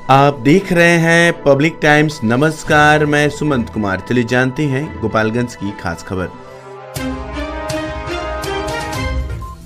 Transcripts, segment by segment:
आप देख रहे हैं पब्लिक टाइम्स। नमस्कार, मैं सुमंत कुमार। चलिए जानते हैं गोपालगंज की खास खबर।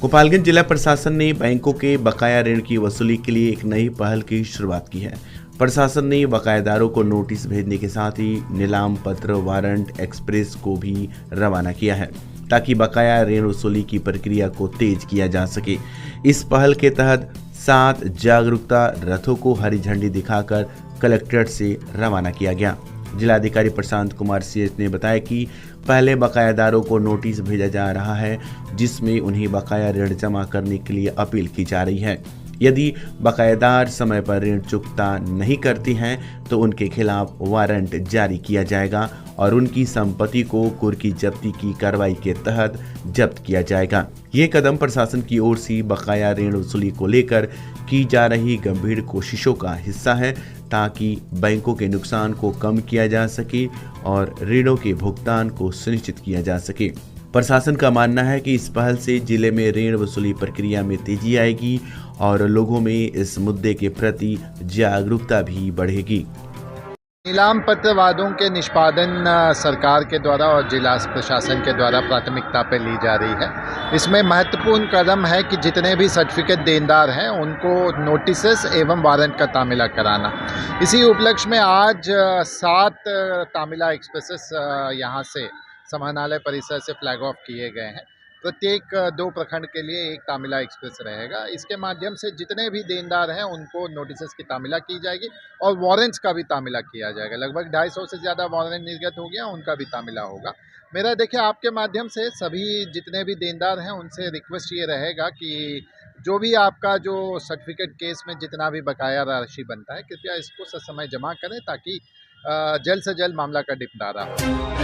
गोपालगंज जिला प्रशासन ने बैंकों के बकाया ऋण की वसूली के लिए एक नई पहल की शुरुआत की है। प्रशासन ने बकायेदारों को नोटिस भेजने के साथ ही नीलाम पत्र वारंट एक्सप्रेस को भी रवाना किया है ताकि बकाया ऋण वसूली की प्रक्रिया को तेज किया जा सके। इस पहल के तहत 7 जागरूकता रथों को हरी झंडी दिखाकर कलेक्ट्रेट से रवाना किया गया। जिलाधिकारी प्रशांत कुमार सीएच ने बताया कि पहले बकायादारों को नोटिस भेजा जा रहा है जिसमें उन्हें बकाया ऋण जमा करने के लिए अपील की जा रही है। यदि बकायेदार समय पर ऋण चुकता नहीं करती हैं तो उनके खिलाफ वारंट जारी किया जाएगा और उनकी संपत्ति को कुर्की जब्ती की कार्रवाई के तहत जब्त किया जाएगा। ये कदम प्रशासन की ओर से बकाया ऋण वसूली को लेकर की जा रही गंभीर कोशिशों का हिस्सा है ताकि बैंकों के नुकसान को कम किया जा सके और ऋणों के भुगतान को सुनिश्चित किया जा सके। प्रशासन का मानना है कि इस पहल से जिले में ऋण वसूली प्रक्रिया में तेजी आएगी और लोगों में इस मुद्दे के प्रति जागरूकता भी बढ़ेगी। नीलाम पत्र वादों के निष्पादन सरकार के द्वारा और जिला प्रशासन के द्वारा प्राथमिकता पर ली जा रही है। इसमें महत्वपूर्ण कदम है कि जितने भी सर्टिफिकेट देनदार हैं उनको नोटिसेस एवं वारंट का तामीला कराना। इसी उपलक्ष्य में आज 7 तामीला एक्सप्रेसेस यहाँ से समाहरणालय परिसर से फ्लैग ऑफ किए गए हैं। प्रत्येक 2 प्रखंड के लिए एक तामीला एक्सप्रेस रहेगा। इसके माध्यम से जितने भी देनदार हैं उनको नोटिसेस की तामीला की जाएगी और वारंट्स का भी तामीला किया जाएगा। लगभग 250 से ज़्यादा वारंट निर्गत हो गया, उनका भी तामीला होगा। मेरा देखिए आपके माध्यम से सभी जितने भी देनदार हैं उनसे रिक्वेस्ट ये रहेगा कि जो भी आपका जो सर्टिफिकेट केस में जितना भी बकाया राशि बनता है कृपया इसको ससमय जमा करें ताकि जल्द से जल्द मामला का निपटारा हो।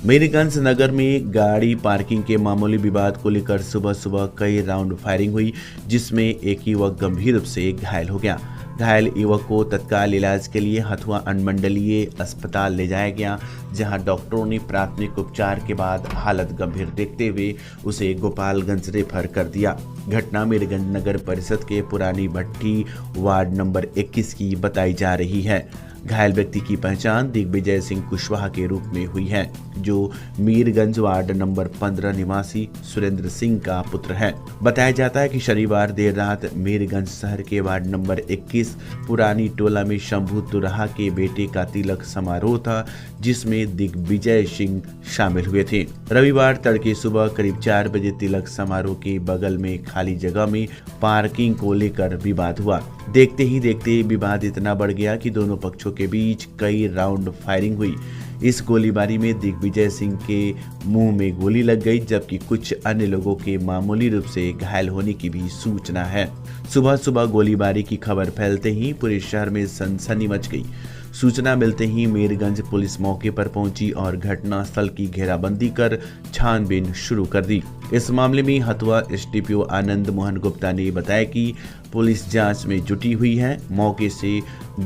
मीरगंज नगर में गाड़ी पार्किंग के मामूली विवाद को लेकर सुबह सुबह कई राउंड फायरिंग हुई जिसमें एक युवक गंभीर रूप से घायल हो गया। घायल युवक को तत्काल इलाज के लिए हथुआ अनुमंडलीय अस्पताल ले जाया गया जहां डॉक्टरों ने प्राथमिक उपचार के बाद हालत गंभीर देखते हुए उसे गोपालगंज रेफर कर दिया। घटना मीरगंज नगर परिषद के पुरानी भट्टी वार्ड नंबर 21 की बताई जा रही है। घायल व्यक्ति की पहचान दिग्विजय सिंह कुशवाहा के रूप में हुई है जो मीरगंज वार्ड नंबर 15 निवासी सुरेंद्र सिंह का पुत्र है। बताया जाता है कि शनिवार देर रात मीरगंज शहर के वार्ड नंबर 21 पुरानी टोला में शंभू तुराहा के बेटे का तिलक समारोह था जिसमें दिग्विजय सिंह शामिल हुए थे। रविवार तड़के सुबह करीब 4 बजे तिलक समारोह के बगल में खाली जगह में पार्किंग को लेकर विवाद हुआ। देखते ही देखते विवाद इतना बढ़ गया कि दोनों पक्षों के बीच कई राउंड फायरिंग हुई। इस गोलीबारी में दिग्विजय सिंह के मुंह में गोली लग गई जबकि कुछ अन्य लोगों के मामूली रूप से घायल होने की भी सूचना है। सुबह सुबह गोलीबारी की खबर फैलते ही पूरे शहर में सनसनी मच गई। सूचना मिलते ही मीरगंज पुलिस मौके पर पहुंची और घटनास्थल की घेराबंदी कर छानबीन शुरू कर दी। इस मामले में हथुआ एसडीपीओ आनंद मोहन गुप्ता ने बताया कि पुलिस जांच में जुटी हुई है। मौके से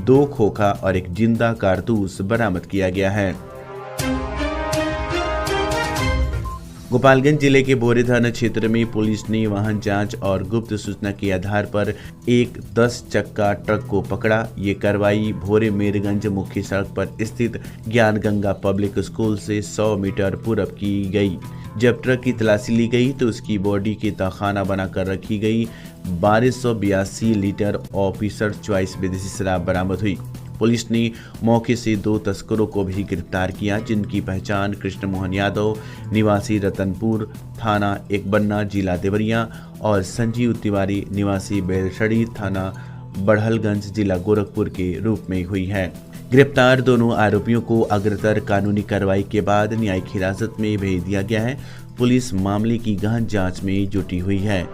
2 खोखा और 1 जिंदा कारतूस बरामद किया गया है। गोपालगंज जिले के भोरे थाना क्षेत्र में पुलिस ने वाहन जांच और गुप्त सूचना के आधार पर एक 10 चक्का ट्रक को पकड़ा। ये कार्रवाई भोरे मीरगंज मुख्य सड़क पर स्थित ज्ञान गंगा पब्लिक स्कूल से 100 मीटर पूरब की गई। जब ट्रक की तलाशी ली गई तो उसकी बॉडी के तहखाना बनाकर रखी गई 1282 लीटर ऑफिसर चॉइस विदेशी शराब बरामद हुई। पुलिस ने मौके से 2 तस्करों को भी गिरफ्तार किया जिनकी पहचान कृष्ण मोहन यादव निवासी रतनपुर थाना एकबन्ना जिला देवरिया और संजीव तिवारी निवासी बेलसड़ी थाना बढ़लगंज जिला गोरखपुर के रूप में हुई है। गिरफ्तार दोनों आरोपियों को अग्रतर कानूनी कार्रवाई के बाद न्यायिक हिरासत में भेज दिया गया है। पुलिस मामले की गहन जांच में जुटी हुई है।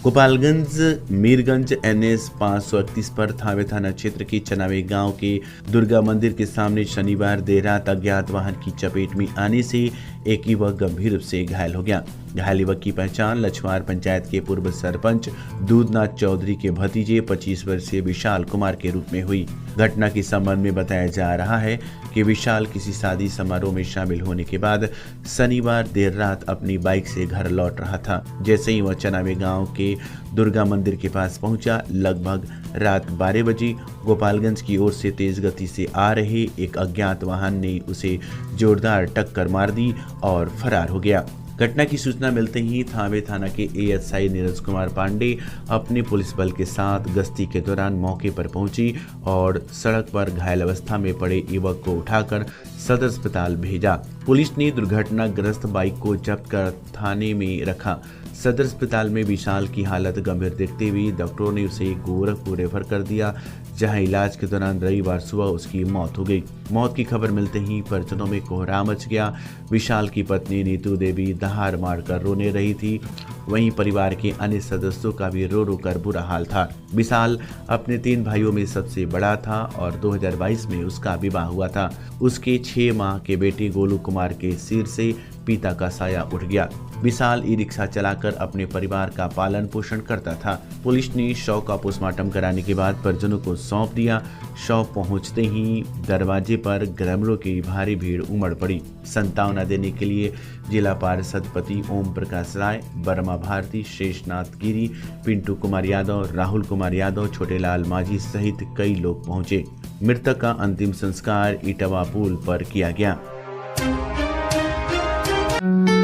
गोपालगंज मीरगंज NS 531 पर थावे थाना क्षेत्र के चनावे गांव के दुर्गा मंदिर के सामने शनिवार देर रात अज्ञात वाहन की चपेट में आने से एक युवक गंभीर रूप से घायल हो गया। घायल युवक की पहचान लछवार पंचायत के पूर्व सरपंच दूधनाथ चौधरी के भतीजे 25 वर्षीय विशाल कुमार के रूप में हुई। घटना के संबंध में बताया जा रहा है कि विशाल किसी शादी समारोह में शामिल होने के बाद शनिवार देर रात अपनी बाइक से घर लौट रहा था। जैसे ही वह चनावे गांव के दुर्गा मंदिर के पास पहुंचा, लगभग रात 12 बजे गोपालगंज की ओर से तेज गति से आ रहे एक अज्ञात वाहन ने उसे जोरदार टक्कर मार दी और फरार हो गया। घटना की सूचना मिलते ही थावे थाना के एएसआई नीरज कुमार पांडे अपने पुलिस बल के साथ गश्ती के दौरान मौके पर पहुंची और सड़क पर घायल अवस्था में पड़े युवक को उठाकर सदर अस्पताल भेजा। पुलिस ने दुर्घटनाग्रस्त बाइक को जब्त कर थाने में रखा। सदर अस्पताल में विशाल की हालत गंभीर देखते हुए डॉक्टरों ने उसे गोरखपुर रेफर कर दिया, जहां इलाज के दौरान रविवार सुबह उसकी मौत हो गई। मौत की खबर मिलते ही परिजनों में कोहराम मच गया। विशाल की पत्नी नीतू देवी दहाड़ मारकर रोने रही थी। वहीं परिवार के अन्य सदस्यों का भी रो रो कर बुरा हाल था। विशाल अपने 3 भाइयों में सबसे बड़ा था और 2022 में उसका विवाह हुआ था। उसके 6 माह के बेटे गोलू कुमार के सिर से पिता का साया उठ गया। विशाल ई रिक्शा चलाकर अपने परिवार का पालन पोषण करता था। पुलिस ने शव का पोस्टमार्टम कराने के बाद परिजनों को सौंप दिया। शव पहुंचते ही दरवाजे पर ग्रामीणों की भारी भीड़ उमड़ पड़ी। सांत्वना देने के लिए जिला पार्षद पति ओम प्रकाश राय, बर्मा भारती, शेषनाथ गिरी, पिंटू कुमार यादव, राहुल कुमार यादव, छोटेलाल माझी सहित कई लोग पहुंचे। मृतक का अंतिम संस्कार इटवा पुल पर किया गया।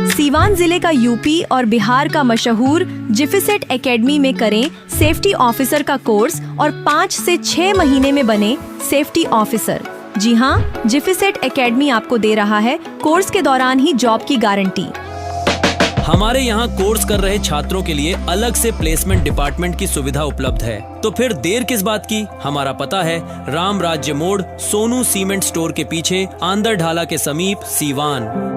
सीवान जिले का यूपी और बिहार का मशहूर जिफिसेट एकेडमी में करें सेफ्टी ऑफिसर का कोर्स और 5 से 6 महीने में बने सेफ्टी ऑफिसर। जी हाँ, जिफिसेट एकेडमी आपको दे रहा है कोर्स के दौरान ही जॉब की गारंटी। हमारे यहाँ कोर्स कर रहे छात्रों के लिए अलग से प्लेसमेंट डिपार्टमेंट की सुविधा उपलब्ध है। तो फिर देर किस बात की? हमारा पता है राम राज्य मोड़, सोनू सीमेंट स्टोर के पीछे, आंदर ढाला के समीप, सीवान।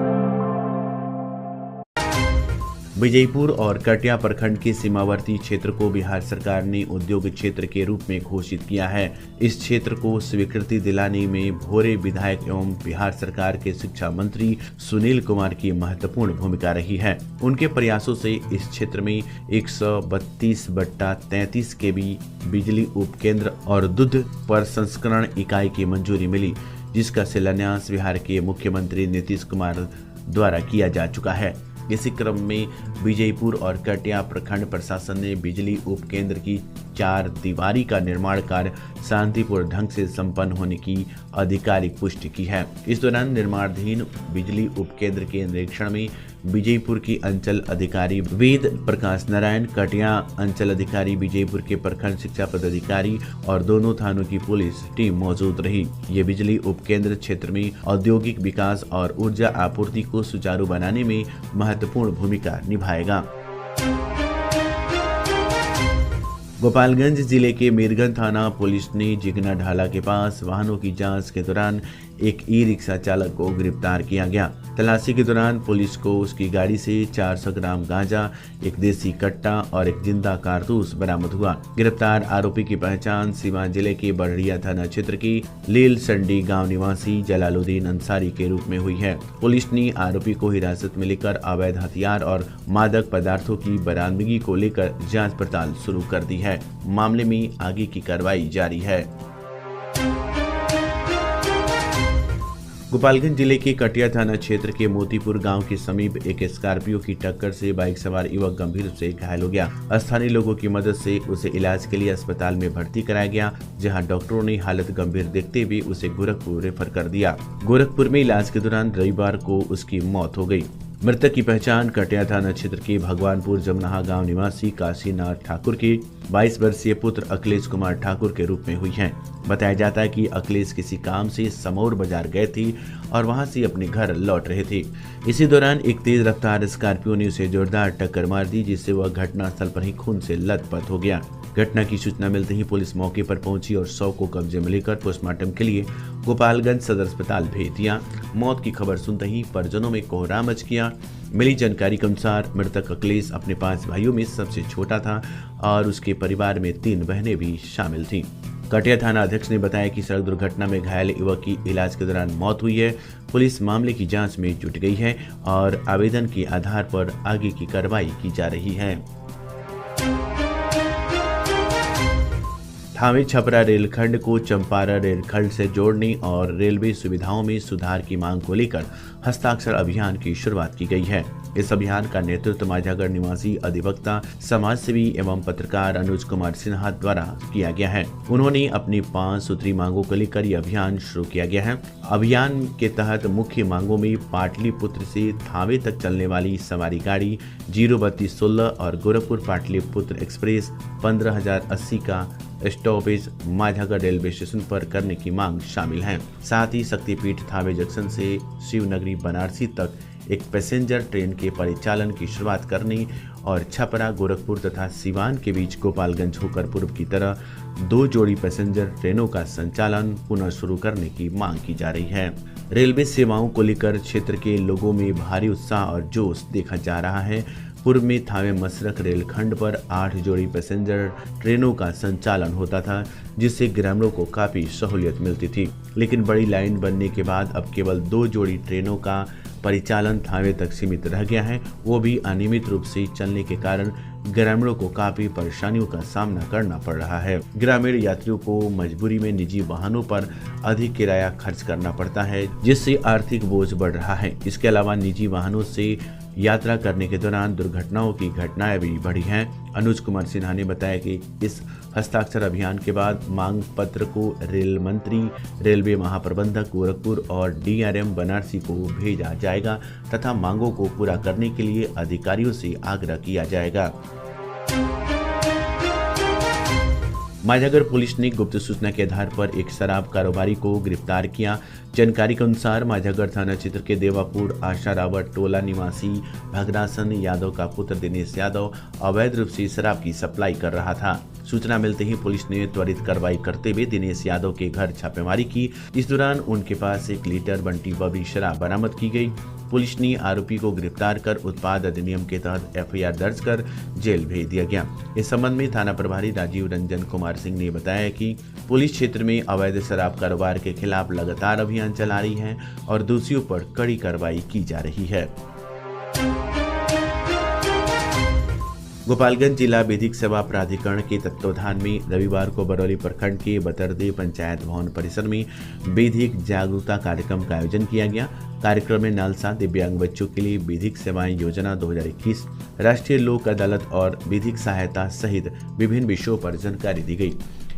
विजयपुर और कटिया प्रखंड के सीमावर्ती क्षेत्र को बिहार सरकार ने उद्योग क्षेत्र के रूप में घोषित किया है। इस क्षेत्र को स्वीकृति दिलाने में भोरे विधायक एवं बिहार सरकार के शिक्षा मंत्री सुनील कुमार की महत्वपूर्ण भूमिका रही है। उनके प्रयासों से इस क्षेत्र में 132/33 kV बिजली उपकेंद्र और दुग्ध प्रसंस्करण इकाई की मंजूरी मिली, जिसका शिलान्यास बिहार के मुख्यमंत्री नीतीश कुमार द्वारा किया जा चुका है। इसी क्रम में विजयपुर और कटिया प्रखंड प्रशासन ने बिजली उपकेंद्र की 4 दीवारी का निर्माण कार्य शांतिपूर्ण ढंग से संपन्न होने की आधिकारिक पुष्टि की है। इस दौरान निर्माणाधीन बिजली उपकेंद्र के निरीक्षण में विजयपुर की अंचल अधिकारी वेद प्रकाश नारायण, कटिया अंचल अधिकारी विजयपुर के प्रखंड शिक्षा पदाधिकारी और दोनों थानों की पुलिस टीम मौजूद रही। ये बिजली उपकेंद्र क्षेत्र में औद्योगिक विकास और ऊर्जा आपूर्ति को सुचारू बनाने में महत्वपूर्ण भूमिका निभाएगा। गोपालगंज जिले के मीरगंज थाना पुलिस ने जिगना ढाला के पास वाहनों की जांच के दौरान एक ई रिक्शा चालक को गिरफ्तार किया गया। तलाशी के दौरान पुलिस को उसकी गाड़ी से 400 ग्राम गांजा, एक देसी कट्टा और एक जिंदा कारतूस बरामद हुआ। गिरफ्तार आरोपी की पहचान सीवान जिले के बड़रिया थाना क्षेत्र की लील संडी गांव निवासी जलालुद्दीन अंसारी के रूप में हुई है। पुलिस ने आरोपी को हिरासत में लेकर अवैध हथियार और मादक पदार्थों की बरामदगी को लेकर जांच पड़ताल शुरू कर दी है। मामले में आगे की कार्रवाई जारी है। गोपालगंज जिले के कटिया थाना क्षेत्र के मोतीपुर गांव के समीप एक स्कॉर्पियो की टक्कर से बाइक सवार युवक गंभीर रूप से घायल हो गया। स्थानीय लोगों की मदद से उसे इलाज के लिए अस्पताल में भर्ती कराया गया, जहां डॉक्टरों ने हालत गंभीर देखते हुए उसे गोरखपुर रेफर कर दिया। गोरखपुर में इलाज के दौरान रविवार को उसकी मौत हो गई। मृतक की पहचान कटिया थाना क्षेत्र के भगवानपुर जमनाहा गांव निवासी काशीनाथ ठाकुर के 22 वर्षीय पुत्र अखिलेश कुमार ठाकुर के रूप में हुई है। बताया जाता है कि अखिलेश किसी काम से समौर बाजार गए थे और वहां से अपने घर लौट रहे थे। इसी दौरान एक तेज रफ्तार स्कॉर्पियो ने उसे जोरदार टक्कर मार दी, जिससे वह घटनास्थल पर ही खून से लथपथ हो गया। घटना की सूचना मिलते ही पुलिस मौके पर पहुंची और शव को कब्जे में लेकर पोस्टमार्टम के लिए गोपालगंज सदर अस्पताल भेज दिया। मौत की खबर सुनते ही परिजनों में कोहराम मच गया। मिली जानकारी के अनुसार मृतक अखिलेश अपने 5 भाइयों में सबसे छोटा था और उसके परिवार में 3 बहनें भी शामिल थीं। कटिया थाना अध्यक्ष ने बताया कि सड़क दुर्घटना में घायल युवक की इलाज के दौरान मौत हुई है। पुलिस मामले की जांच में जुट गई है और आवेदन के आधार पर आगे की कार्रवाई की जा रही है। थावे छपरा रेलखंड को चंपारण रेलखंड से जोड़ने और रेलवे सुविधाओं में सुधार की मांग को लेकर हस्ताक्षर अभियान की शुरुआत की गई है। इस अभियान का नेतृत्व माझागढ़ निवासी अधिवक्ता, समाजसेवी एवं पत्रकार अनुज कुमार सिन्हा द्वारा किया गया है। उन्होंने अपनी 5 सूत्री मांगों को लेकर यह अभियान शुरू किया गया है। अभियान के तहत मुख्य मांगों में पाटलिपुत्र से थावे तक चलने वाली सवारी गाड़ी 03216 और गोरखपुर पाटलिपुत्र एक्सप्रेस 15080 का स्टॉपेज माझागढ़ रेलवे स्टेशन पर करने की मांग शामिल है। साथ ही शक्तिपीठ थावे जंक्शन से शिवनगरी बनारसी तक एक पैसेंजर ट्रेन के परिचालन की शुरुआत करने और छपरा, गोरखपुर तथा सिवान के बीच गोपालगंज होकर पूर्व की तरह 2 जोड़ी पैसेंजर ट्रेनों का संचालन पुनः शुरू करने की मांग की जा रही है। रेलवे सेवाओं को लेकर क्षेत्र के लोगों में भारी उत्साह और जोश देखा जा रहा है। पूर्व में थावे मसरक रेलखंड पर 8 जोड़ी पैसेंजर ट्रेनों का संचालन होता था, जिससे ग्रामीणों को काफी सहूलियत मिलती थी। लेकिन बड़ी लाइन बनने के बाद अब केवल 2 जोड़ी ट्रेनों का परिचालन थावे तक सीमित रह गया है, वो भी अनियमित रूप से चलने के कारण ग्रामीणों को काफी परेशानियों का सामना करना पड़ रहा है। ग्रामीण यात्रियों को मजबूरी में निजी वाहनों पर अधिक किराया खर्च करना पड़ता है, जिससे आर्थिक बोझ बढ़ रहा है। इसके अलावा निजी वाहनों से यात्रा करने के दौरान दुर्घटनाओं की घटनाएं भी बढ़ी हैं। अनुज कुमार सिन्हा ने बताया कि इस हस्ताक्षर अभियान के बाद मांग पत्र को रेल मंत्री, रेलवे महाप्रबंधक गोरखपुर और DRM बनारसी को भेजा जाएगा तथा मांगों को पूरा करने के लिए अधिकारियों से आग्रह किया जाएगा। माझागढ़ पुलिस ने गुप्त सूचना के आधार पर एक शराब कारोबारी को गिरफ्तार किया। जानकारी के अनुसार माझागढ़ थाना क्षेत्र के देवापुर आशा रावत टोला निवासी भगरासन यादव का पुत्र दिनेश यादव अवैध रूप से शराब की सप्लाई कर रहा था। सूचना मिलते ही पुलिस ने त्वरित कार्रवाई करते हुए दिनेश यादव के घर छापेमारी की। इस दौरान उनके पास 1 लीटर बंटी बबी शराब बरामद की गई। पुलिस ने आरोपी को गिरफ्तार कर उत्पाद अधिनियम के तहत FIR दर्ज कर जेल भेज दिया गया। इस संबंध में थाना प्रभारी राजीव रंजन कुमार सिंह ने बताया कि पुलिस क्षेत्र में अवैध शराब कारोबार के खिलाफ लगातार अभियान चला रही है और दोषियों पर कड़ी कार्रवाई की जा रही है। गोपालगंज जिला विधिक सेवा प्राधिकरण के तत्वावधान में रविवार को बरौली प्रखंड के बतरदे पंचायत भवन परिसर में विधिक जागरूकता कार्यक्रम का आयोजन किया गया। कार्यक्रम में नालसा दिव्यांग बच्चों के लिए विधिक सेवाएं योजना 2021, राष्ट्रीय लोक अदालत और विधिक सहायता सहित विभिन्न विषयों पर जानकारी दी गई।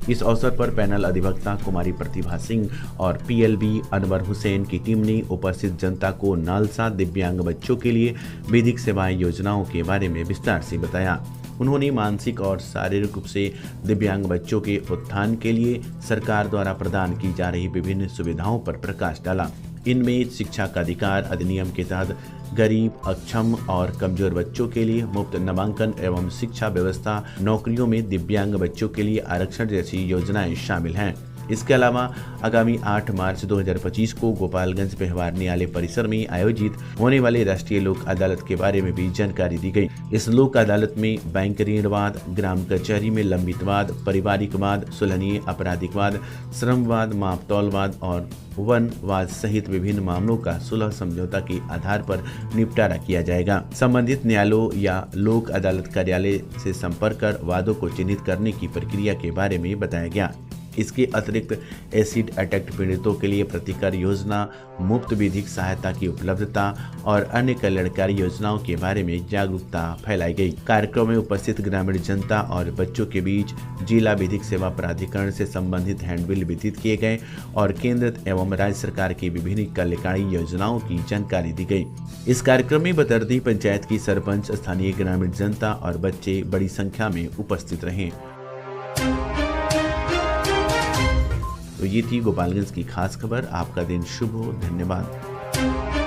इस अवसर पर पैनल अधिवक्ता कुमारी प्रतिभा सिंह और PLB अनवर हुसैन की टीम ने उपस्थित जनता को नालसा दिव्यांग बच्चों के लिए विधिक सेवाएं योजनाओं के बारे में विस्तार से बताया। उन्होंने मानसिक और शारीरिक रूप से दिव्यांग बच्चों के उत्थान के लिए सरकार द्वारा प्रदान की जा रही विभिन्न सुविधाओं पर प्रकाश डाला। इनमें शिक्षा का अधिकार अधिनियम के तहत गरीब, अक्षम और कमजोर बच्चों के लिए मुफ्त नामांकन एवं शिक्षा व्यवस्था, नौकरियों में दिव्यांग बच्चों के लिए आरक्षण जैसी योजनाएं शामिल हैं। इसके अलावा आगामी 8 मार्च 2025 को गोपालगंज व्यवहार न्यायालय परिसर में आयोजित होने वाले राष्ट्रीय लोक अदालत के बारे में भी जानकारी दी गई। इस लोक अदालत में बैंक ऋण वाद, ग्राम कचहरी में लंबित वाद, पारिवारिक वाद, सुलहनीय आपराधिक वाद, श्रमवाद, मापतौल वाद और वन वाद सहित विभिन्न मामलों का सुलह समझौता के आधार पर निपटारा किया जाएगा। संबंधित न्यायालयों या लोक अदालत कार्यालय से संपर्क कर वादों को चिन्हित करने की प्रक्रिया के बारे में बताया गया। इसके अतिरिक्त एसिड अटैक पीड़ितों के लिए प्रतिकर योजना, मुफ्त विधिक सहायता की उपलब्धता और अन्य कल्याणकारी योजनाओं के बारे में जागरूकता फैलाई गई। कार्यक्रम में उपस्थित ग्रामीण जनता और बच्चों के बीच जिला विधिक सेवा प्राधिकरण से संबंधित हैंडबिल वितरित किए गए और केंद्र एवं राज्य सरकार की विभिन्न कल्याणकारी योजनाओं की जानकारी दी गई। इस कार्यक्रम में बतरदी पंचायत की सरपंच, स्थानीय ग्रामीण जनता और बच्चे बड़ी संख्या में उपस्थित रहे। तो ये थी गोपालगंज की खास खबर। आपका दिन शुभ हो। धन्यवाद।